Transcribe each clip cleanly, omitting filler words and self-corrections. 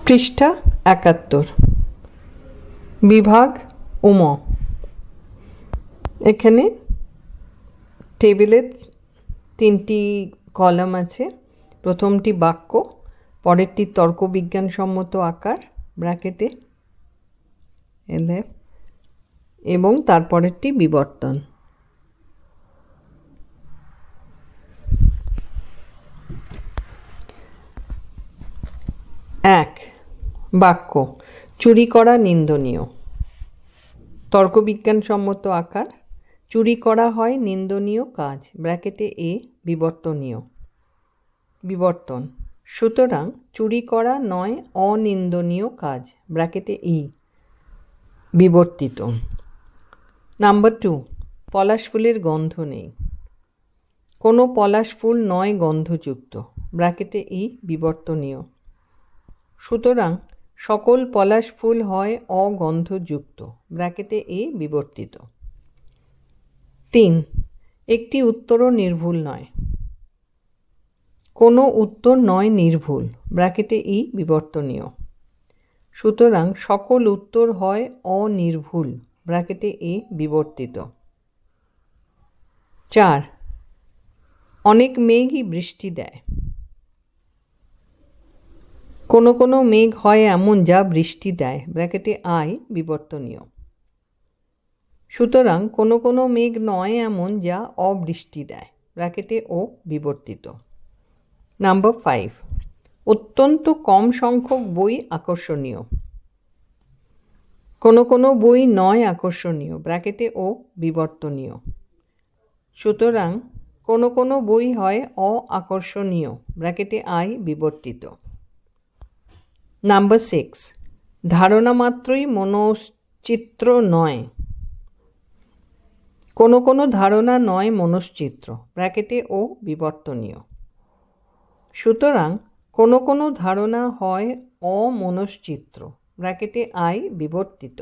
পৃষ্ঠা ৭১। বিভাগ উম। এখানে টেবিলে ৩টি কলাম আছে। প্রথমটি বাক্য, পরেরটি তর্কবিজ্ঞানসম্মত আকার ব্র্যাকেটে LF এবং তারপরেরটি বিবর্তন। এক, বাক্য। চুরি করা নিন্দনীয়। তর্কবিজ্ঞানসম্মত আকার। চুরি করা হয় নিন্দনীয় কাজ ব্র্যাকেটে A বিবর্তনীয়। বিবর্তন। সুতরাং চুরি করা নয় অনিন্দনীয় কাজ ব্র্যাকেটে E বিবর্তিত। নাম্বার 2, পলাশ ফুলের গন্ধ নেই। কোনো পলাশ ফুল নয় গন্ধযুক্ত ব্র্যাকেটে E বিবর্তনীয়। সুতরাং সকল পলাশ ফুল হয় অগন্ধযুক্ত ব্র্যাকেটে A বিবর্তিত। 3, একটি উত্তরও নির্ভুল নয়। কোনো উত্তর নয় নির্ভুল ব্র্যাকেটে E বিবর্তনীয়। সুতরাং সকল উত্তর হয় অনির্ভুল ব্র্যাকেটে A বিবর্তিত। 4, অনেক মেঘই বৃষ্টি দেয়। কোনো কোনো মেঘ হয় এমন যা বৃষ্টি দেয় ব্র্যাকেটে I বিবর্তনীয়। সুতরাং কোনো কোনো মেঘ নয় এমন যা অবৃষ্টি দেয় ব্র্যাকেটে O বিবর্তিত। নাম্বার 5, অত্যন্ত কম সংখ্যক বই আকর্ষণীয়। কোনো কোনো বই নয় আকর্ষণীয় ব্র্যাকেটে O বিবর্তনীয়। সুতরাং কোনো কোনো বই হয় অআকর্ষণীয় ব্র্যাকেটে I বিবর্তিত। নাম্বার 6, ধারণা মাত্রই মনশ্চিত্র নয়। কোনো কোনো ধারণা নয় মনশ্চিত্র ব্র্যাকেটে O বিবর্তনীয়। সুতরাং কোনো কোনো ধারণা হয় অমনশ্চিত্র ব্র্যাকেটে I বিবর্তিত।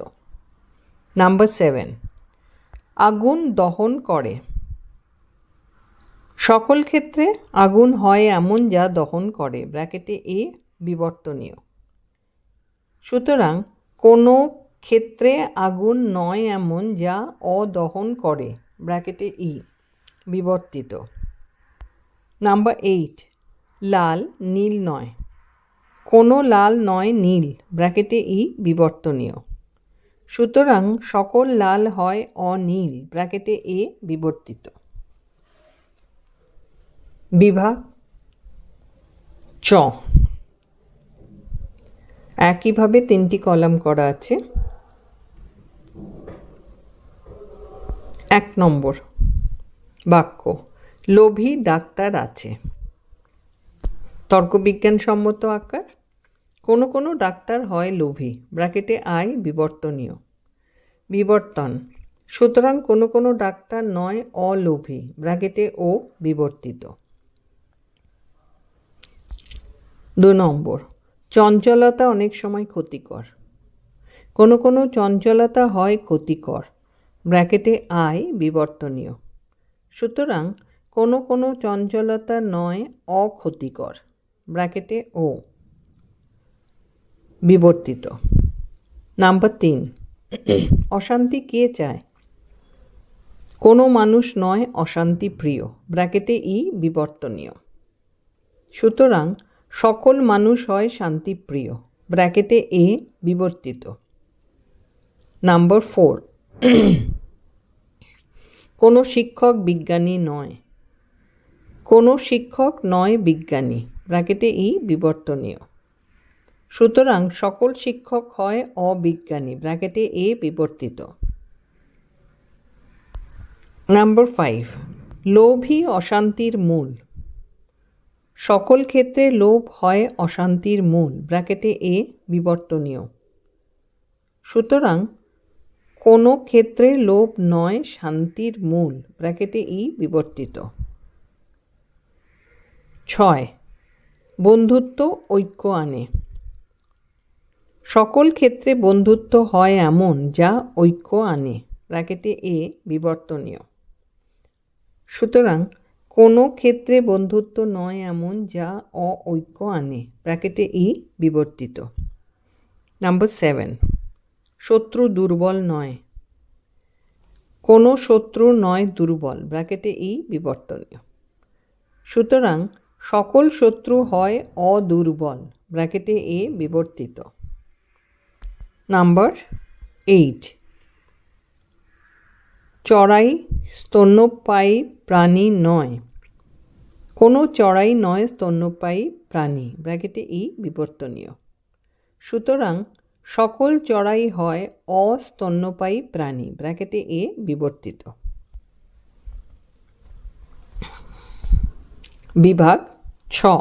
নাম্বার 7, আগুন দহন করে। সকল ক্ষেত্রে আগুন হয় এমন যা দহন করে ব্র্যাকেটে A বিবর্তনীয়। সুতরাং কোনো ক্ষেত্রে আগুন নয় এমন যা অদহন করে ব্র্যাকেটে E বিবর্তিত। নাম্বার 8, লাল নীল নয়। কোনো লাল নয় নীল ব্র্যাকেটে E বিবর্তনীয়। সুতরাং সকল লাল হয় অনীল ব্র্যাকেটে A বিবর্তিত। বিভাগ চ। একইভাবে 3টি কলাম করা আছে। 1 নম্বর বাক্য, লোভী ডাক্তার আছে। তর্কবিজ্ঞানসম্মত আকার। কোনো কোনো ডাক্তার হয় লোভী ব্র্যাকেটে I বিবর্তনীয়। বিবর্তন। সুতরাং কোনো কোনো ডাক্তার নয় অলোভী ব্র্যাকেটে O বিবর্তিত। 2 নম্বর, চঞ্চলতা অনেক সময় ক্ষতিকর। কোনো কোনো চঞ্চলতা হয় ক্ষতিকর ব্র্যাকেটে I বিবর্তনীয়। সুতরাং কোনো কোনো চঞ্চলতা নয় অক্ষতিকর ব্র্যাকেটে O বিবর্তিত। নাম্বার 3, অশান্তি কে চায়? কোনো মানুষ নয় অশান্তি প্রিয় ব্র্যাকেটে E বিবর্তনীয়। সুতরাং সকল মানুষ হয় শান্তিপ্রিয় ব্র্যাকেটে A বিবর্তিত। নাম্বার 4, কোনো শিক্ষক বিজ্ঞানী নয়। কোনো শিক্ষক নয় বিজ্ঞানী ব্র্যাকেটে E বিবর্তনীয়। সুতরাং সকল শিক্ষক হয় অবিজ্ঞানী ব্র্যাকেটে A বিবর্তিত। নাম্বার 5, লোভই অশান্তির মূল। সকল ক্ষেত্রে লোভ হয় অশান্তির মূল ব্র্যাকেটে A বিবর্তনীয়। সুতরাং কোনো ক্ষেত্রে লোভ নয় শান্তির মূল ব্র্যাকেটে E বিবর্তিত। 6, বন্ধুত্ব ঐক্য আনে। সকল ক্ষেত্রে বন্ধুত্ব হয় এমন যা ঐক্য আনে ব্র্যাকেটে A বিবর্তনীয়। সুতরাং কোনো ক্ষেত্রে বন্ধুত্ব নয় এমন যা অঐক্য আনে ব্র্যাকেটে E বিবর্তিত। নাম্বার 7, শত্রু দুর্বল নয়। কোনো শত্রু নয় দুর্বল, ব্র্যাকেটে ই বিবর্তনীয়। সুতরাং সকল শত্রু হয় অদুর্বল, ব্র্যাকেটে এ বিবর্তিত। নাম্বার 8, চড়াই স্তন্যপায়ী প্রাণী নয়। কোনো চড়াই নয় স্তন্যপায়ী প্রাণী, ব্র্যাকেটে ই বিবর্তনীয়। সুতরাং সকল চড়াই হয় অস্তন্যপায়ী প্রাণী, ব্র্যাকেটে এ বিবর্তিত। বিভাগ 6,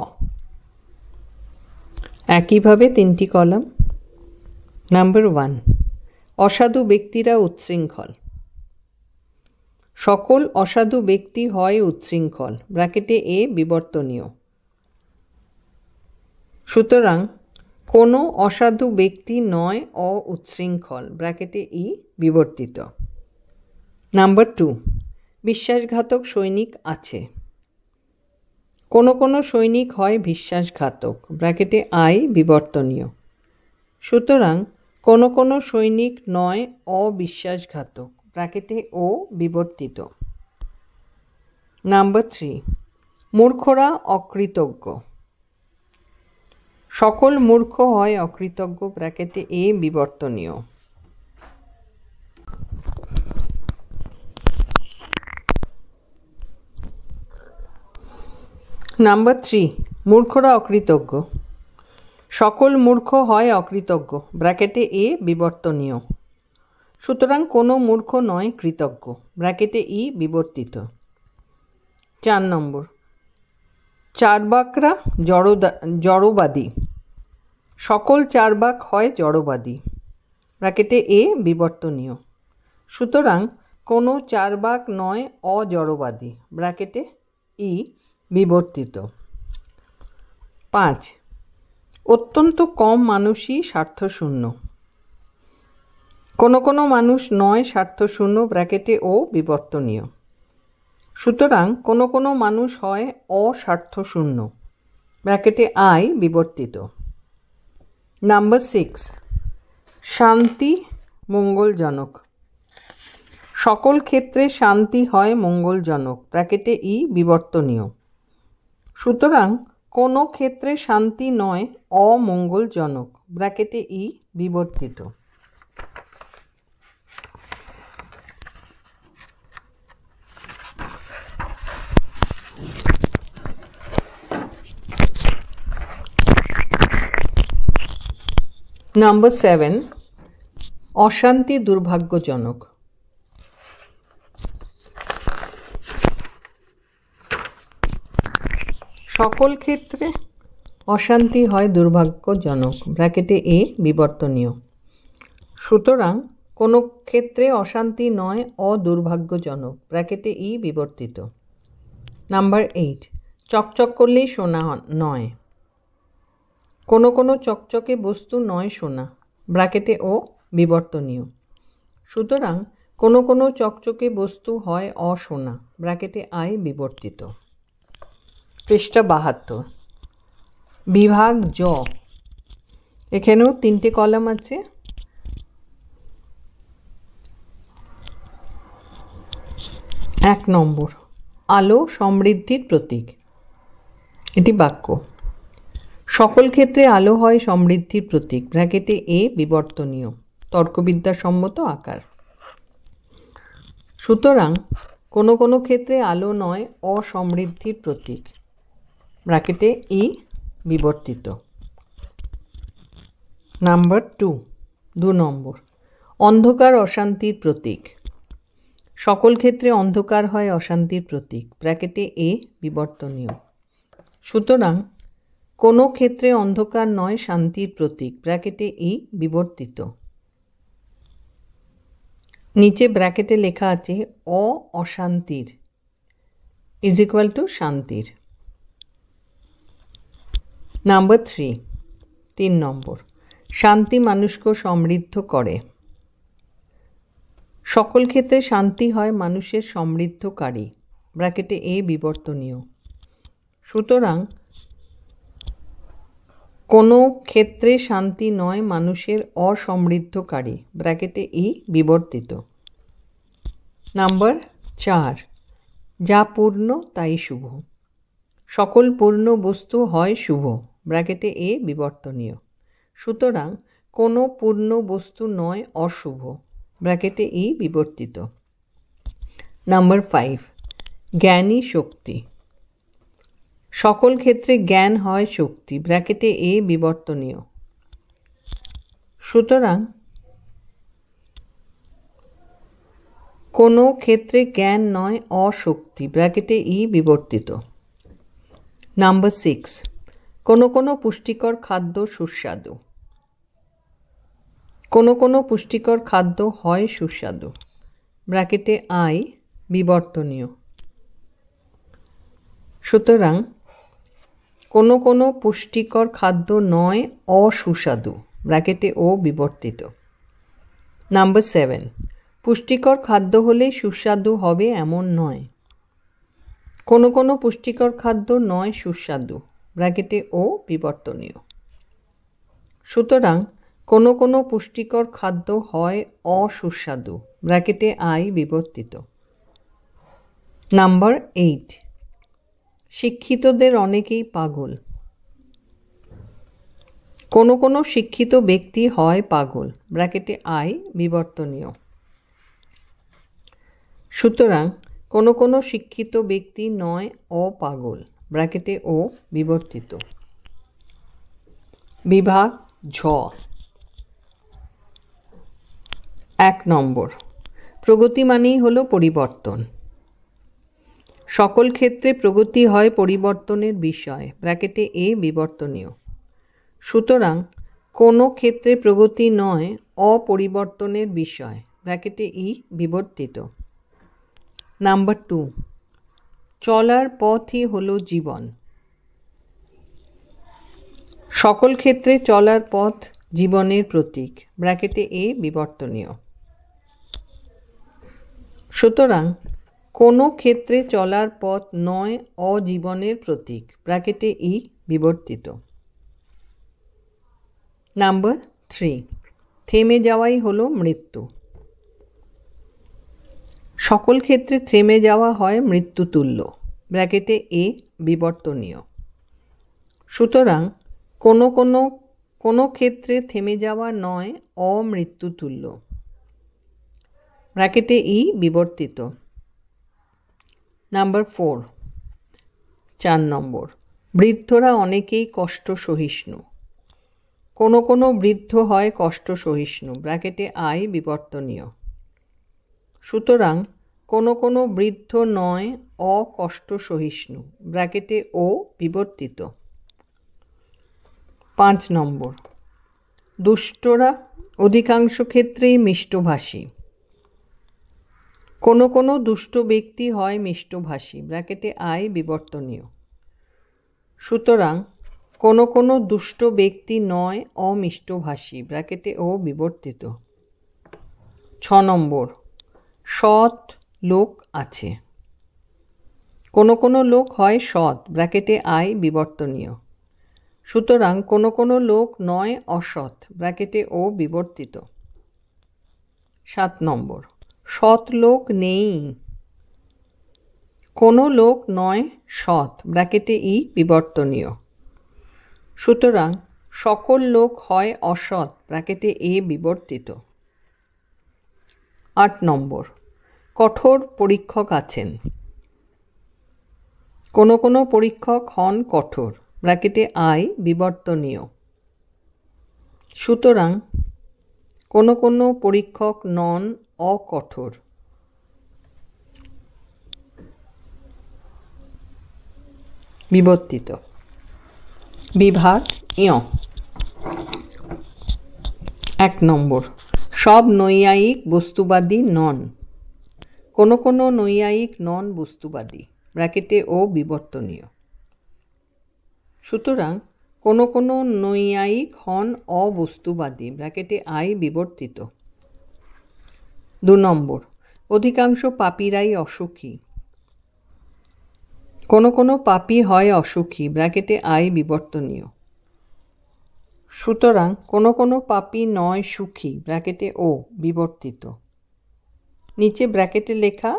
একইভাবে 3টি কলাম। নাম্বার 1, অসাধু ব্যক্তিরা উচ্ছৃঙ্খল। সকল অসাধু ব্যক্তি হয় উচ্ছৃঙ্খল, ব্র্যাকেটে এ বিবর্তনীয়। সুতরাং কোনো অসাধু ব্যক্তি নয় উচ্ছৃঙ্খল, ব্র্যাকেটে ই বিবর্তিত। নাম্বার 2, বিশ্বাসঘাতক সৈনিক আছে। কোনো কোনো সৈনিক হয় বিশ্বাসঘাতক, ব্র্যাকেটে আই বিবর্তনীয়। সুতরাং কোনো কোনো সৈনিক নয় অবিশ্বাসঘাতক, ব্র্যাকেটে ও বিবর্তিত। নাম্বার 3, মূর্খরা অকৃতজ্ঞ। সকল মূর্খ হয় অকৃতজ্ঞ, ব্র্যাকেটে এ বিবর্তনীয়। নাম্বার 3, মূর্খরা অকৃতজ্ঞ। সকল মূর্খ হয় অকৃতজ্ঞ, ব্র্যাকেটে এ বিবর্তনীয়। সুতরাং কোনো মূর্খ নয় কৃতজ্ঞ, ব্র্যাকেটে ই বিবর্তিত। 4 নম্বর, চার্বাকরা জড়বাদী। সকল চার্বাক হয় জড়বাদী, ব্র্যাকেটে এ বিবর্তনীয়। সুতরাং কোনো চার্বাক নয় অজড়বাদী, ব্র্যাকেটে ই বিবর্তিত। 5, অত্যন্ত কম মানুষই স্বার্থশূন্য। কোনো কোনো মানুষ নয় স্বার্থশূন্য, ব্র্যাকেটে ও বিবর্তনীয়। সুতরাং কোনো কোনো মানুষ হয় অস্বার্থশূন্য, ব্র্যাকেটে আই বিবর্তিত। নাম্বার 6, শান্তি মঙ্গলজনক। সকল ক্ষেত্রে শান্তি হয় মঙ্গলজনক, ব্র্যাকেটে ই বিবর্তনীয়। সুতরাং কোনো ক্ষেত্রে শান্তি নয় অমঙ্গলজনক, ব্র্যাকেটে ই বিবর্তিত। নাম্বার 7, অশান্তি দুর্ভাগ্যজনক। সকল ক্ষেত্রে অশান্তি হয় দুর্ভাগ্যজনক, ব্র্যাকেটে এ বিবর্তনীয়। সুতরাং কোনো ক্ষেত্রে অশান্তি নয় অদুর্ভাগ্যজনক, ব্র্যাকেটে ই বিবর্তিত। নাম্বার 8, চকচক করলেই সোনা নয়। কোনো কোনো চকচকে বস্তু নয় সোনা, ব্র্যাকেটে ও বিবর্তনীয়। সুতরাং কোনো কোনো চকচকে বস্তু হয় অসোনা, ব্র্যাকেটে আই বিবর্তিত। পৃষ্ঠা 72, বিভাগ জ। এখানেও 3টে কলাম আছে। এক নম্বর, আলো সমৃদ্ধির প্রতীক। এটি বাক্য। সকল ক্ষেত্রে আলো হয় সমৃদ্ধির প্রতীক, ব্র্যাকেটে এ বিবর্তনীয়। তর্কবিদ্যাসম্মত আকার। সুতরাং কোনো কোনো ক্ষেত্রে আলো নয় অসমৃদ্ধির প্রতীক, ব্র্যাকেটে ই বিবর্তিত। নাম্বার 2 নম্বর, অন্ধকার অশান্তির প্রতীক। সকল ক্ষেত্রে অন্ধকার হয় অশান্তির প্রতীক, ব্র্যাকেটে এ বিবর্তনীয়। সুতরাং কোনো ক্ষেত্রে অন্ধকার নয় শান্তির প্রতীক, ব্র্যাকেটে ই বিবর্তিত। নিচে ব্র্যাকেটে লেখা আছে অশান্তির ইজ ইকুয়াল টু শান্তির। নাম্বার 3 নম্বর, শান্তি মানুষকে সমৃদ্ধ করে। সকল ক্ষেত্রে শান্তি হয় মানুষের সমৃদ্ধকারী, ব্র্যাকেটে এ বিবর্তনীয়। সুতরাং কোনো ক্ষেত্রে শান্তি নয় মানুষের অসমৃদ্ধকারী, ব্র্যাকেটে ই বিবর্তিত। নাম্বার 4, যা পূর্ণ তাই শুভ। সকল পূর্ণ বস্তু হয় শুভ, ব্র্যাকেটে এ বিবর্তনীয়। সুতরাং কোনো পূর্ণ বস্তু নয় অশুভ, ব্র্যাকেটে ই বিবর্তিত। নাম্বার 5, জ্ঞানই শক্তি। সকল ক্ষেত্রে জ্ঞান হয় শক্তি, ব্র্যাকেটে এ বিবর্তনীয়। সুতরাং কোনো ক্ষেত্রে জ্ঞান নয় অশক্তি, ব্র্যাকেটে ই বিবর্তিত। নাম্বার 6, কোনো কোনো পুষ্টিকর খাদ্য সুস্বাদু। কোনো কোনো পুষ্টিকর খাদ্য হয় সুস্বাদু, ব্র্যাকেটে আই বিবর্তনীয়। সুতরাং কোনো কোনো পুষ্টিকর খাদ্য নয় অসুস্বাদু, ব্র্যাকেটে ও বিবর্তিত। নাম্বার 7, পুষ্টিকর খাদ্য হলেই সুস্বাদু হবে এমন নয়। কোনো কোনো পুষ্টিকর খাদ্য নয় সুস্বাদু, ব্র্যাকেটে ও বিবর্তনীয়। সুতরাং কোনো কোনো পুষ্টিকর খাদ্য হয় অসুস্বাদু, ব্র্যাকেটে আই বিবর্তিত। নাম্বার 8, শিক্ষিতদের অনেকেই পাগল। কোনো কোনো শিক্ষিত ব্যক্তি হয় পাগল, ব্র্যাকেটে আই বিবর্তনীয়। সুতরাং কোনো কোনো শিক্ষিত ব্যক্তি নয় অপাগল, ব্র্যাকেটে ও বিবর্তিত। বিভাগ ঝ। 1 নম্বর, প্রগতি মানেই হলো পরিবর্তন। সকল ক্ষেত্রে প্রগতি হয় পরিবর্তনের বিষয়, ব্র্যাকেটে এ বিবর্তনীয়। সুতরাং কোনো ক্ষেত্রে প্রগতি নয় অপরিবর্তনের বিষয়, ব্র্যাকেটে ই বিবর্তিত। নাম্বার 2, চলার পথই হলো জীবন। সকল ক্ষেত্রে চলার পথ জীবনের প্রতীক, ব্র্যাকেটে এ বিবর্তনীয়। সুতরাং কোনো ক্ষেত্রে চলার পথ নয় অজীবনের প্রতীক, ব্র্যাকেটে ই বিবর্তিত। নাম্বার 3, থেমে যাওয়াই হলো মৃত্যু। সকল ক্ষেত্রে থেমে যাওয়া হয় মৃত্যুতুল্য, ব্র্যাকেটে এ বিবর্তনীয়। সুতরাং কোনো কোনো কোনো ক্ষেত্রে থেমে যাওয়া নয় অমৃত্যুতুল্য, ব্র্যাকেটে ই বিবর্তিত। নাম্বার 4, 4 নম্বর, বৃদ্ধরা অনেকেই কষ্ট সহিষ্ণু। কোনো কোনো বৃদ্ধ হয় কষ্ট সহিষ্ণু, ব্র্যাকেটে আই বিবর্তনীয়। সুতরাং কোনো কোনো বৃদ্ধ নয় অকষ্ট সহিষ্ণু, ব্র্যাকেটে ও বিবর্তিত। 5 নম্বর, দুষ্টরা অধিকাংশ ক্ষেত্রেই মিষ্টভাষী। কোনো কোনো দুষ্ট ব্যক্তি হয় মিষ্টভাষী, ব্র্যাকেটে আই বিবর্তনীয়। সুতরাং কোনো কোনো দুষ্ট ব্যক্তি নয় অমিষ্টভাষী, ব্র্যাকেটে ও বিবর্তিত। 6 নম্বর, সৎ লোক আছে। কোনো কোনো লোক হয় সৎ, ব্র্যাকেটে আই বিবর্তনীয়। সুতরাং কোনো কোনো লোক নয় অসৎ, ব্র্যাকেটে ও বিবর্তিত। 7 নম্বর, সৎ লোক নেই। কোনো লোক নয় সৎ, ব্র্যাকেটে ই বিবর্তনীয়। সুতরাং সকল লোক হয় অসৎ, ব্র্যাকেটে এ বিবর্তিত। 8 নম্বর, কঠোর পরীক্ষক আছেন। কোনো কোনো পরীক্ষক হন কঠোর, ব্র্যাকেটে আই বিবর্তনীয়। সুতরাং কোনো কোনো পরীক্ষক নন অকঠোর। বিবর্তিত। বিভাগ ইয়। 1 নম্বর, সব নৈয়ায়িক বস্তুবাদী নন। কোনো কোনো নৈয়ায়িক নন বস্তুবাদী, ব্র্যাকেটে ও বিবর্তনীয়। সুতরাং কোনো কোনো নৈয়ায়িক হন অবস্তুবাদী, ব্র্যাকেটে আই বিবর্তিত। 2 নম্বর, অধিকাংশ পাপীরাই অসুখী। কোনো কোনো পাপী হয় অসুখী, ব্র্যাকেটে আই বিবর্তনীয়। সুতরাং কোনো কোনো পাপী নয় সুখী ব্র্যাকেটে ও বিবর্তিত। নিচে ব্র্যাকেটে লেখা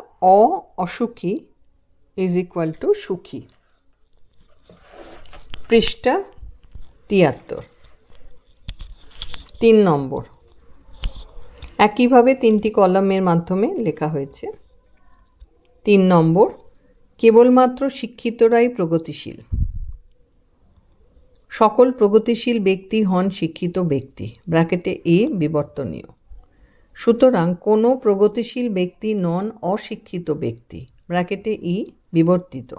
অসুখী ইজ ইকুয়াল টু সুখী। পৃষ্ঠা ৭৩। ৩ নম্বর। একইভাবে 3টি কলামের মাধ্যমে লেখা হয়েছে। 3 নম্বর, কেবলমাত্র শিক্ষিতরাই প্রগতিশীল। সকল প্রগতিশীল ব্যক্তি হন শিক্ষিত ব্যক্তি ব্র্যাকেটে এ বিবর্তনীয়। সুতরাং কোনো প্রগতিশীল ব্যক্তি নন অশিক্ষিত ব্যক্তি ব্র্যাকেটে ই বিবর্তিত।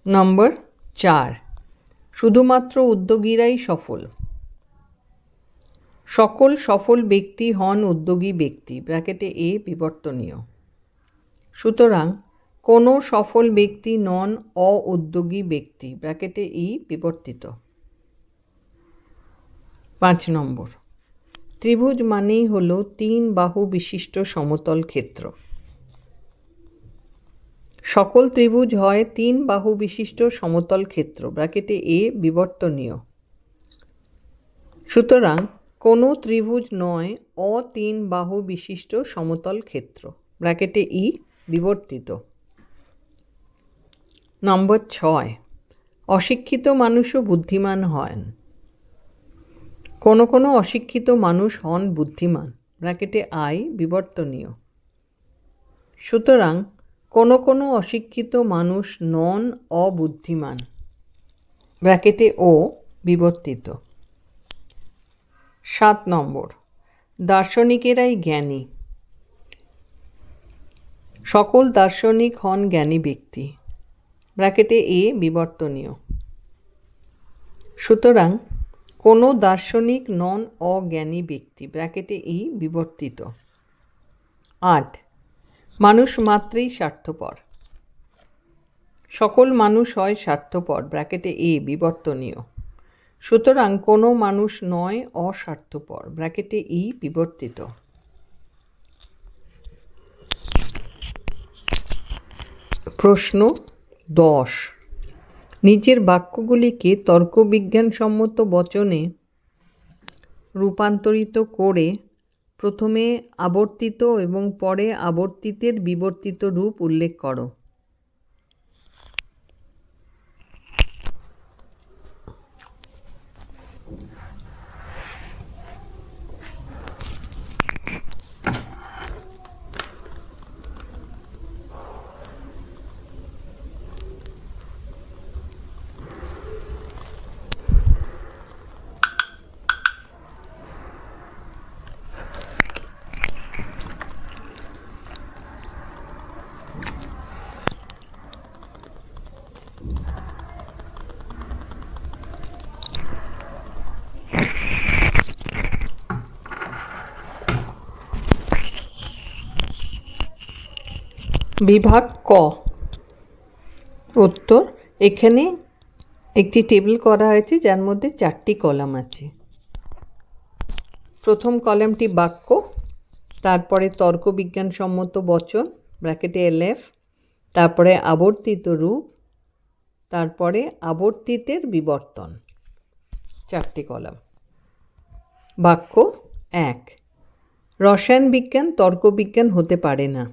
নম্বর 4, শুধুমাত্র উদ্যোগীরাই সফল। সকল সফল ব্যক্তি হন উদ্যোগী ব্যক্তি ব্র্যাকেটে এ বিবর্তনীয়। সুতরাং কোনো সফল ব্যক্তি নন অউদ্যোগী ব্যক্তি ব্র্যাকেটে ই বিবর্তিত। 5 নম্বর, ত্রিভুজ মানেই হল 3 বাহু বিশিষ্ট সমতল ক্ষেত্র। সকল ত্রিভুজ হয় 3 বাহু বিশিষ্ট সমতল ক্ষেত্র ব্র্যাকেটে এ বিবর্তনীয়। সুতরাং কোনো ত্রিভুজ নয় 3 বাহু বিশিষ্ট সমতল ক্ষেত্র ব্র্যাকেটে ই বিবর্তিত। নম্বর 6, অশিক্ষিত মানুষও বুদ্ধিমান হন। কোনো কোনো অশিক্ষিত মানুষ হন বুদ্ধিমান ব্র্যাকেটে আই বিবর্তনীয়। সুতরাং কোনো কোনো অশিক্ষিত মানুষ নন অবুদ্ধিমান ব্র্যাকেটে ও বিবর্তিত। 7 নম্বর, দার্শনিকেরাই জ্ঞানী। সকল দার্শনিক হন জ্ঞানী ব্যক্তি ব্র্যাকেটে এ বিবর্তনীয়। সুতরাং কোনো দার্শনিক নন অজ্ঞানী ব্যক্তি ব্র্যাকেটে ই বিবর্তিত। 8, মানুষ মাত্রই স্বার্থপর। সকল মানুষ হয় স্বার্থপর ব্র্যাকেটে এ বিবর্তনীয়। সুতরাং কোনো মানুষ নয় অস্বার্থপর ব্র্যাকেটে ই বিবর্তিত। প্রশ্ন 10, নিচের বাক্যগুলিকে তর্কবিজ্ঞানসম্মত বচনে রূপান্তরিত করে প্রথমে আবর্তিত এবং পরে আবর্তিতের বিবর্তিত রূপ উল্লেখ করো। বিভাগ ক। উত্তর, এখানে একটি টেবিল করা হয়েছে যার মধ্যে 4টি কলাম আছে। প্রথম কলামটি বাক্য, তারপরে তর্কবিজ্ঞানসম্মত বচন ব্র্যাকেটে এলএফ, তারপরে আবর্তিত রূপ, তারপরে আবর্তিতের বিবর্তন। 4টি কলাম। বাক্য 1, রসায়ন বিজ্ঞান তর্কবিজ্ঞান হতে পারে না।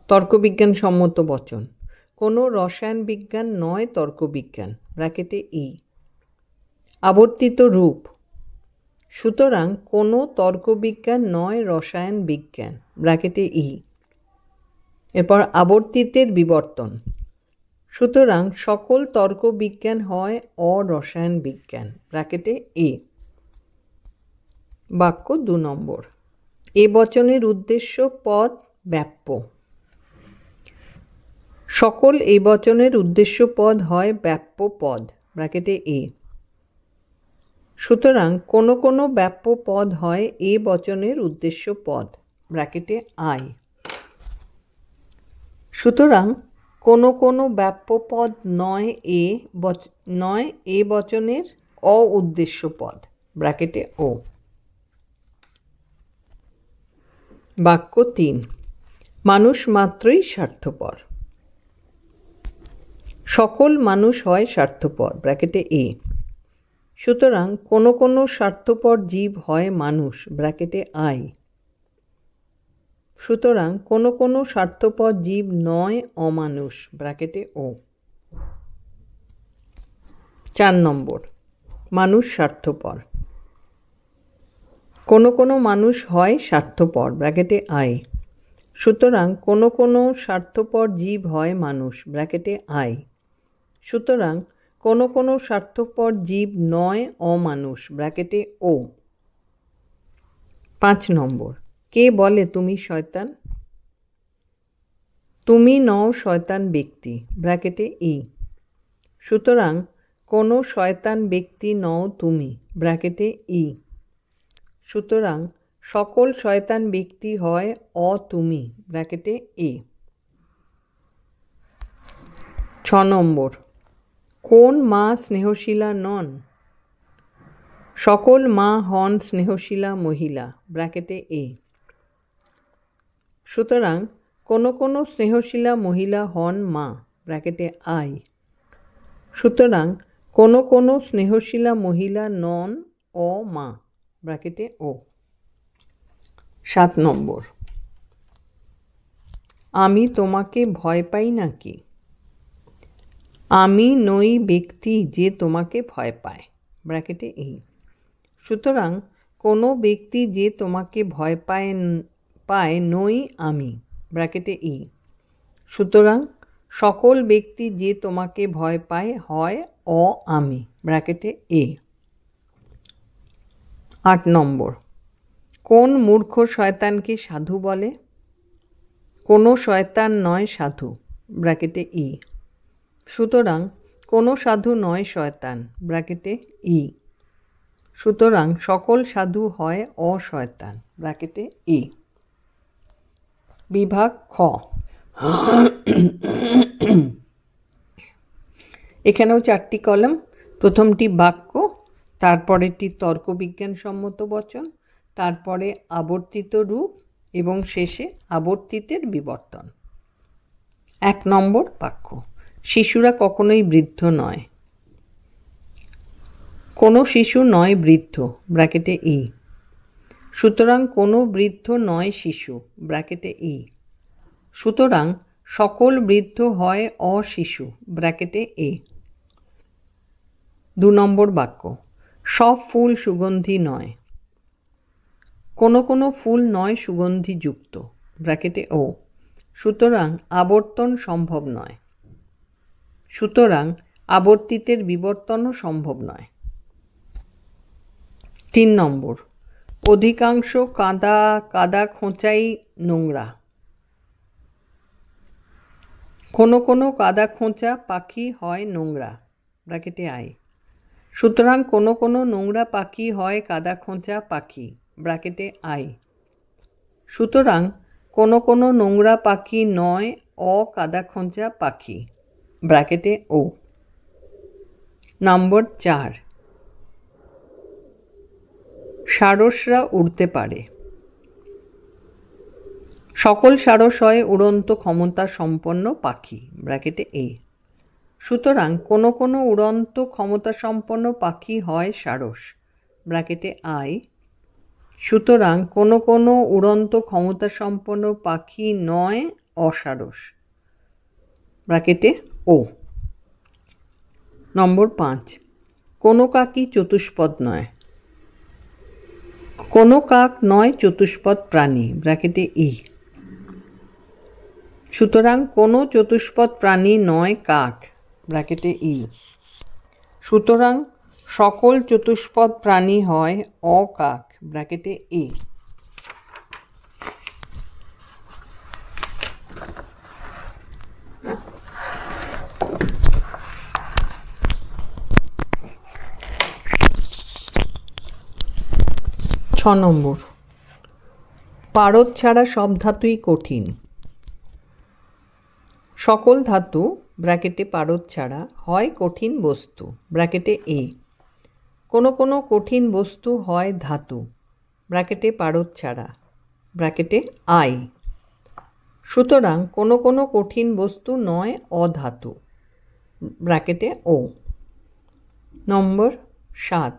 তর্কবিজ্ঞানসম্মত বচন, কোনো রসায়ন বিজ্ঞান নয় তর্কবিজ্ঞান ব্র্যাকেটে ই। আবর্তিত রূপ, সুতরাং কোনো তর্কবিজ্ঞান নয় রসায়ন বিজ্ঞান ব্র্যাকেটে ই। এরপর আবর্তিতের বিবর্তন, সুতরাং সকল তর্কবিজ্ঞান হয় অরসায়ন বিজ্ঞান ব্র্যাকেটে এ। বাক্য 2 নম্বর, এ বচনের উদ্দেশ্য পদ ব্যাপ্য। সকল এই বচনের উদ্দেশ্য পদ হয় ব্যাপ্য পদ ব্র্যাকেটে এ। সুতরাং কোনো কোনো ব্যাপ্য পদ হয় এ বচনের উদ্দেশ্য পদ ব্র্যাকেটে আই। সুতরাং কোনো কোনো ব্যাপ্য পদ নয় এ বচনের অউদ্দেশ্য পদ ব্র্যাকেটে ও। বাক্য 3, মানুষ মাত্রই স্বার্থপর। সকল মানুষ হয় স্বার্থপর ব্র্যাকেটে এ। সুতরাং কোনো কোনো স্বার্থপর জীব হয় মানুষ, ব্র্যাকেটে আই। সুতরাং কোনো কোনো স্বার্থপর জীব নয় অমানুষ, ব্র্যাকেটে ও। 4 নম্বর, মানুষ স্বার্থপর। কোনো কোনো মানুষ হয় স্বার্থপর, ব্র্যাকেটে আই। সুতরাং কোনো কোনো স্বার্থপর জীব হয় মানুষ, ব্র্যাকেটে আই। সুতরাং কোনো কোনো স্বার্থপর জীব নয় অমানুষ, ব্র্যাকেটে ও। 5 নম্বর, কে বলে তুমি শয়তান? তুমি নও শয়তান ব্যক্তি, ব্র্যাকেটে ই। সুতরাং কোনো শয়তান ব্যক্তি নও তুমি, ব্র্যাকেটে ই। সুতরাং সকল শয়তান ব্যক্তি হয় অতুমি, ব্র্যাকেটে এ। 6 নম্বর, কোন মা স্নেহশীলা নন? সকল মা হন স্নেহশীলা মহিলা, ব্র্যাকেটে এ। সুতরাং কোনো কোনো স্নেহশীলা মহিলা হন মা, ব্র্যাকেটে আই। সুতরাং কোনো কোনো স্নেহশীলা মহিলা নন অমা, ব্র্যাকেটে ও। 7 নম্বর, আমি তোমাকে ভয় পাই নাকি? আমি নই ব্যক্তি যে তোমাকে ভয় পায়, ব্র্যাকেটে এই। সুতরাং কোনো ব্যক্তি যে তোমাকে ভয় পায় নই আমি, ব্র্যাকেটে ই। সুতরাং সকল ব্যক্তি যে তোমাকে ভয় পায় হয় অ আমি, ব্র্যাকেটে এ। 8 নম্বর, কোন মূর্খ শয়তানকে সাধু বলে? কোনো শয়তান নয় সাধু, ব্র্যাকেটে ই। সুতরাং কোনো সাধু নয় শয়তান, ব্র্যাকেটে ই। সুতরাং সকল সাধু হয় অশয়তান, ব্র্যাকেটে ই। বিভাগ খ। এখানেও 4টি কলাম। প্রথমটি বাক্য, তারপরেরটি তর্কবিজ্ঞানসম্মত বচন, তারপরে আবর্তিত রূপ এবং শেষে আবর্তিতের বিবর্তন। 1 নম্বর বাক্য, শিশুরা কখনোই বৃদ্ধ নয়। কোনো শিশু নয় বৃদ্ধ, ব্র্যাকেটে ই। সুতরাং কোনো বৃদ্ধ নয় শিশু, ব্র্যাকেটে ই। সুতরাং সকল বৃদ্ধ হয় অশিশু, ব্র্যাকেটে এ। 2 নম্বর বাক্য, সব ফুল সুগন্ধি নয়। কোনো কোনো ফুল নয় সুগন্ধিযুক্ত, ব্র্যাকেটে ও। সুতরাং আবর্তন সম্ভব নয়। সুতরাং আবর্তিতের বিবর্তনও সম্ভব নয়। 3 নম্বর, অধিকাংশ কাদা খোঁচাই নোংরা। কোনো কোনো কাদা খোঁচা পাখি হয় নোংরা, ব্র্যাকেটে আই। সুতরাং কোনো কোনো নোংরা পাখি হয় কাদা খোঁচা পাখি, ব্র্যাকেটে আই। সুতরাং কোনো কোনো নোংরা পাখি নয় অকাদা খোঁচা পাখি, ব্র্যাকেটে ও। নম্বর 4, সারসরা উড়তে পারে। সকল সারস হয় উড়ন্ত ক্ষমতা সম্পন্ন পাখি, ব্র্যাকেটে এ। সুতরাং কোনো কোনো উড়ন্ত ক্ষমতা সম্পন্ন পাখি হয় সারস, ব্র্যাকেটে আই। সুতরাং কোনো কোনো উড়ন্ত ক্ষমতা সম্পন্ন পাখি নয় অসারস, ব্র্যাকেটে ও। নম্বর 5, কোনো কাকই চতুষ্পদ নয়। কোনো কাক নয় চতুষ্পদ প্রাণী, ব্র্যাকেটে ই। সুতরাং কোনো চতুষ্পদ প্রাণী নয় কাক, ব্র্যাকেটে ই। সুতরাং সকল চতুষ্পদ প্রাণী হয় অকাক, ব্র্যাকেটে এ। ছ নম্বর, পারদ ছাড়া সব ধাতুই কঠিন। সকল ধাতু, ব্র্যাকেটে পারদ ছাড়া, হয় কঠিন বস্তু, ব্র্যাকেটে এ। কোনো কোনো কঠিন বস্তু হয় ধাতু, ব্র্যাকেটে পারদ ছাড়া, ব্র্যাকেটে আই। সুতরাং কোনো কোনো কঠিন বস্তু নয় অধাতু, ব্র্যাকেটে ও। নম্বর 7.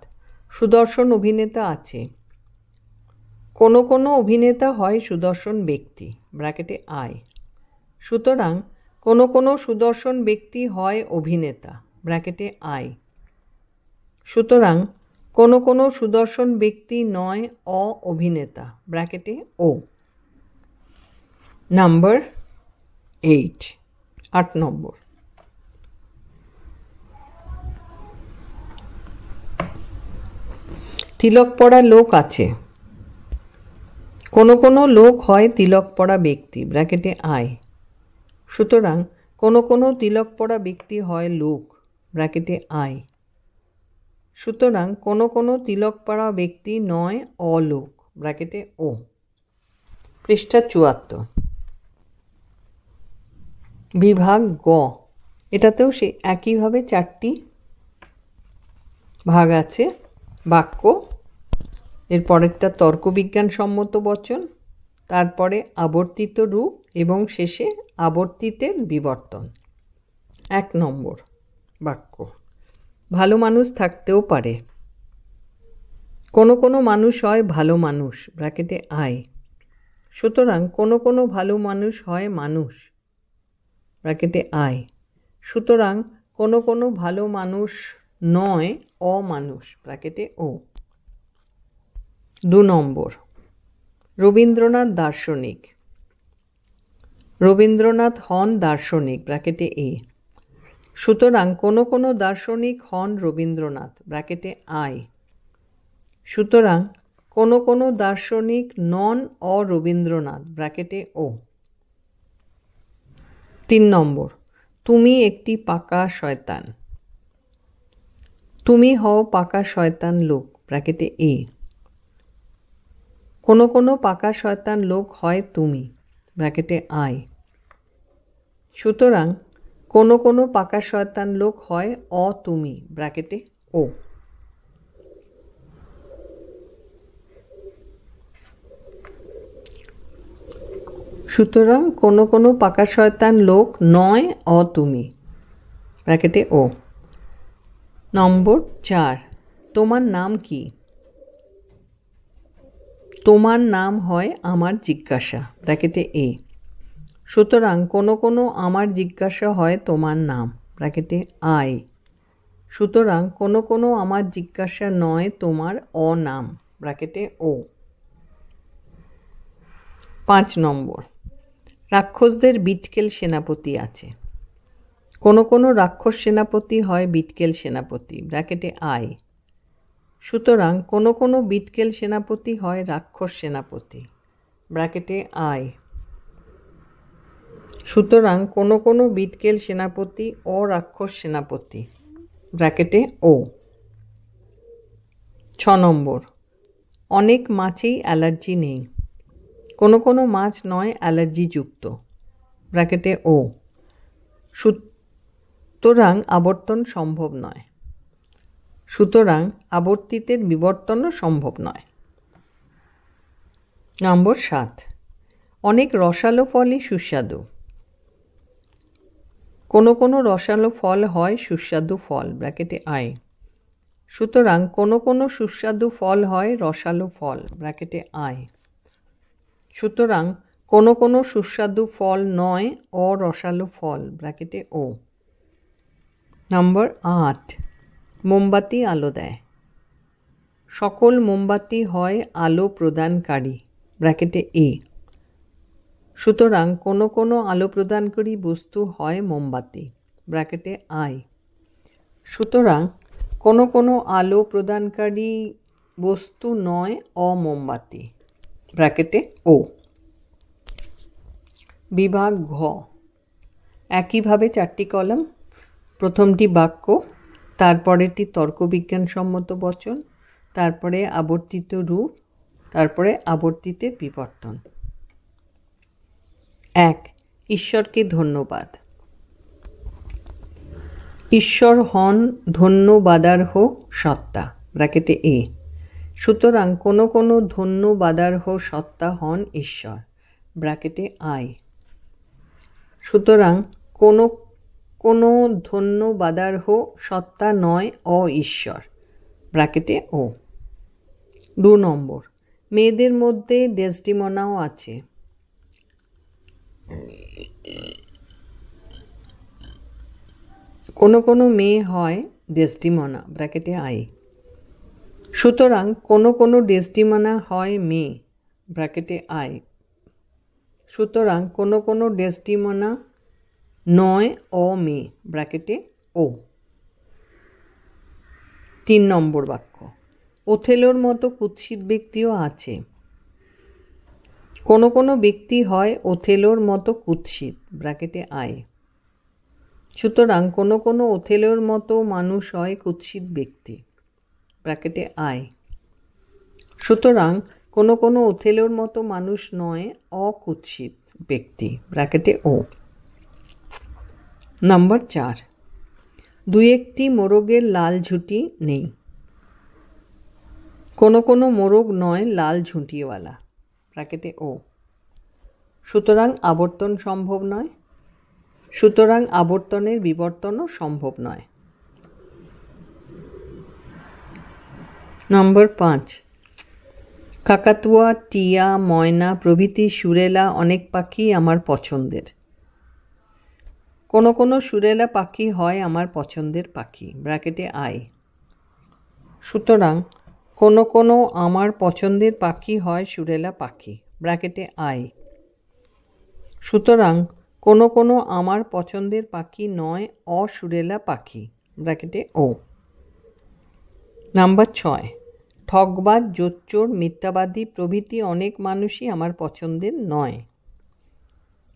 সুদর্শন অভিনেতা আছে। কোনো কোনো অভিনেতা হয় সুদর্শন ব্যক্তি, ব্র্যাকেটে আই। সুতরাং কোনো কোনো সুদর্শন ব্যক্তি হয় অভিনেতা, ব্র্যাকেটে আই। সুতরাং কোনো কোনো সুদর্শন ব্যক্তি নয় অভিনেতা, ব্র্যাকেটে ও। নাম্বার 8, 8 নম্বর। তিলক পরা লোক আছে। কোনো কোনো লোক হয় তিলক পরা ব্যক্তি, ব্র্যাকেটে আই। সুতরাং কোনো কোনো তিলক পরা ব্যক্তি হয় লোক, ব্র্যাকেটে আই। সুতরাং কোনো কোনো তিলক পরা ব্যক্তি নয় অলোক, ব্র্যাকেটে ও। পৃষ্ঠা 74। বিভাগ গ। এটাতেও সে একইভাবে 4টি ভাগ আছে। বাক্য, এর পরেরটা তর্কবিজ্ঞানসম্মত বচন, তারপরে আবর্তিত রূপ এবং শেষে আবর্তিতের বিবর্তন। 1 নম্বর বাক্য, ভালো মানুষ থাকতেও পারে। কোনো কোনো মানুষ হয় ভালো মানুষ, ব্র্যাকেটে আই। সুতরাং কোনো কোনো ভালো মানুষ হয় মানুষ, ব্র্যাকেটে আই। সুতরাং কোনো কোনো ভালো মানুষ নয় অমানুষ, ব্র্যাকেটে ও। 2 নম্বর, রবীন্দ্রনাথ দার্শনিক। রবীন্দ্রনাথ হন দার্শনিক, ব্র্যাকেটে এ। সুতরাং কোনো কোনো দার্শনিক হন রবীন্দ্রনাথ, ব্র্যাকেটে আই। সুতরাং কোনো কোনো দার্শনিক নন অরবীন্দ্রনাথ, ব্র্যাকেটে ও। 3 নম্বর, তুমি একটি পাকা শয়তান। তুমি হও পাকা শয়তান লোক, ব্র্যাকেটে এ। কোনো কোনো পাকা শয়তান লোক হয় তুমি, ব্র্যাকেটে আই। সুতরাং কোনো কোনো পাকা শয়তান লোক হয় তুমি, ব্র্যাকেটে ও। সুতরাং কোনো কোনো পাকা শয়তান লোক নয় তুমি, ব্র্যাকেটে ও। নম্বর 4, তোমার নাম কি? তোমার নাম হয় আমার জিজ্ঞাসা, ব্র্যাকেটে এ। সুতরাং কোনো কোনো আমার জিজ্ঞাসা হয় তোমার নাম, ব্র্যাকেটে আই। সুতরাং কোনো কোনো আমার জিজ্ঞাসা নয় তোমার অনাম, ব্র্যাকেটে ও। 5 নম্বর, রাক্ষসদের বিটকেল সেনাপতি আছে। কোনো কোনো রাক্ষস সেনাপতি হয় বিটকেল সেনাপতি, ব্র্যাকেটে আই। সুতরাং কোনো কোনো বিটকেল সেনাপতি হয় রাক্ষস সেনাপতি, ব্র্যাকেটে আই। সুতরাং কোনো কোনো বিটকেল সেনাপতি ও রাক্ষস সেনাপতি, ব্র্যাকেটে ও। 6 নম্বর, অনেক মাছেই অ্যালার্জি নেই। কোনো কোনো মাছ নয় অ্যালার্জিযুক্ত, ব্র্যাকেটে ও। সুতরাং আবর্তন সম্ভব নয়। সুতরাং আবর্তিতের বিবর্তনও সম্ভব নয়। নম্বর 7, অনেক রসালো ফলই সুস্বাদু। কোনো কোনো রসালো ফল হয় সুস্বাদু ফল, ব্র্যাকেটে আই। সুতরাং কোনো কোনো সুস্বাদু ফল হয় রসালো ফল, ব্র্যাকেটে আই। সুতরাং কোনো কোনো সুস্বাদু ফল নয় অরসালো ফল, ব্র্যাকেটে ও। নম্বর 8, মোমবাতি আলো দেয়। সকল মোমবাতি হয় আলো প্রদানকারী, ব্র্যাকেটে এ। সুতরাং কোনো কোনো আলো প্রদানকারী বস্তু হয় মোমবাতি, ব্র্যাকেটে আই। সুতরাং কোনো কোনো আলো প্রদানকারী বস্তু নয় অমোমবাতি, ব্র্যাকেটে ও। বিভাগ ঘ, একইভাবে 4টি কলাম। প্রথমটি বাক্য, তারপরেরটি তর্কবিজ্ঞানসম্মত বচন, তারপরে আবর্তিত রূপ, তারপরে আবর্তিতের বিবর্তন। 1, ঈশ্বরকে ধন্যবাদ। ঈশ্বর হন ধন্যবাদার্হ সত্তা, ব্র্যাকেটে এ। সুতরাং কোনো কোনো ধন্যবাদার্হ সত্তা হন ঈশ্বর, ব্র্যাকেটে আই। সুতরাং কোনো কোনো ধন্যবাদার্হ সত্তা নয় ঈশ্বর, ব্র্যাকেটে ও। 2 নম্বর, মেয়েদের মধ্যে ডেসডিমোনাও আছে। কোনো কোনো মেয়ে হয় ডেসডিমোনা, ব্র্যাকেটে আই। সুতরাং কোনো কোনো ডেসডিমোনা হয় মেয়ে, ব্র্যাকেটে আই। সুতরাং কোনো কোনো ডেসডিমোনা নয় অমেয়ে, ব্র্যাকেটে ও। 3 নম্বর বাক্য, ওথেলোর মতো কুৎসিত ব্যক্তিও আছে। কোনো কোনো ব্যক্তি হয় ওথেলোর মতো কুৎসিত, ব্র্যাকেটে আই। সুতরাং কোনো কোনো ওথেলোর মতো মানুষ হয় কুৎসিত ব্যক্তি, ব্র্যাকেটে আই। সুতরাং কোনো কোনো ওথেলোর মতো মানুষ নয় অকুৎসিত ব্যক্তি, ব্র্যাকেটে ও। নম্বর 4, 2-1টি মোরগের লাল ঝুঁটি নেই। কোনো কোনো মোরগ নয় লাল ঝুঁটিওয়ালা, ব্র্যাকেটে ও। সুতরাং আবর্তন সম্ভব নয়। সুতরাং আবর্তনের বিবর্তনও সম্ভব নয়। নম্বর 5, কাকাতুয়া, টিয়া, ময়না প্রভৃতি সুরেলা অনেক পাখি আমার পছন্দের। কোনো কোনো সুরেলা পাখি হয় আমার পছন্দের পাখি, ব্র্যাকেটে আই। সুতরাং কোনো কোনো আমার পছন্দের পাখি হয় সুরেলা পাখি, ব্র্যাকেটে আই। সুতরাং কোনো কোনো আমার পছন্দের পাখি নয় অসুরেলা পাখি, ব্র্যাকেটে ও। নাম্বার 6, ঠকবাজ, জোচ্চোর, মিথ্যাবাদী প্রভৃতি অনেক মানুষই আমার পছন্দের নয়।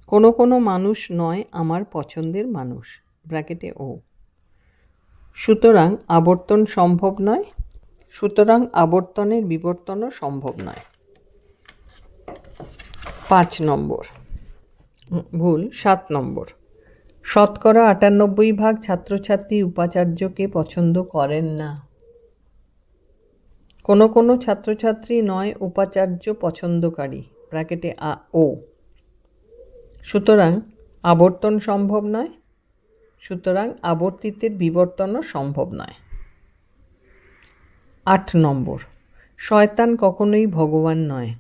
কোনো কোনো মানুষ নয় আমার পছন্দের মানুষ, ব্র্যাকেটে ও। সুতরাং আবর্তন সম্ভব নয়। সুতরাং আবর্তনের বিবর্তনও সম্ভব নয়। 5 নম্বর, 7 নম্বর, 98% ছাত্রছাত্রী উপাচার্যকে পছন্দ করেন না। কোনো কোনো ছাত্রছাত্রী নয় উপাচার্য পছন্দকারী, ব্র্যাকেটে ও। সুতরাং আবর্তন সম্ভব নয়। সুতরাং আবর্তিতের বিবর্তনও সম্ভব নয়। 8 নম্বর, শয়তান কখনোই ভগবান নয়।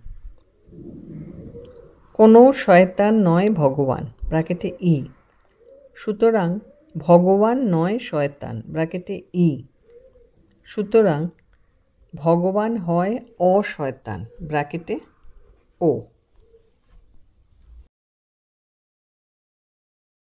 কোনো শয়তান নয় ভগবান, ব্র্যাকেটে ই। সুতরাং ভগবান নয় শয়তান, ব্র্যাকেটে ই। সুতরাং ভগবান হয় অশয়তান, ব্র্যাকেটে ও।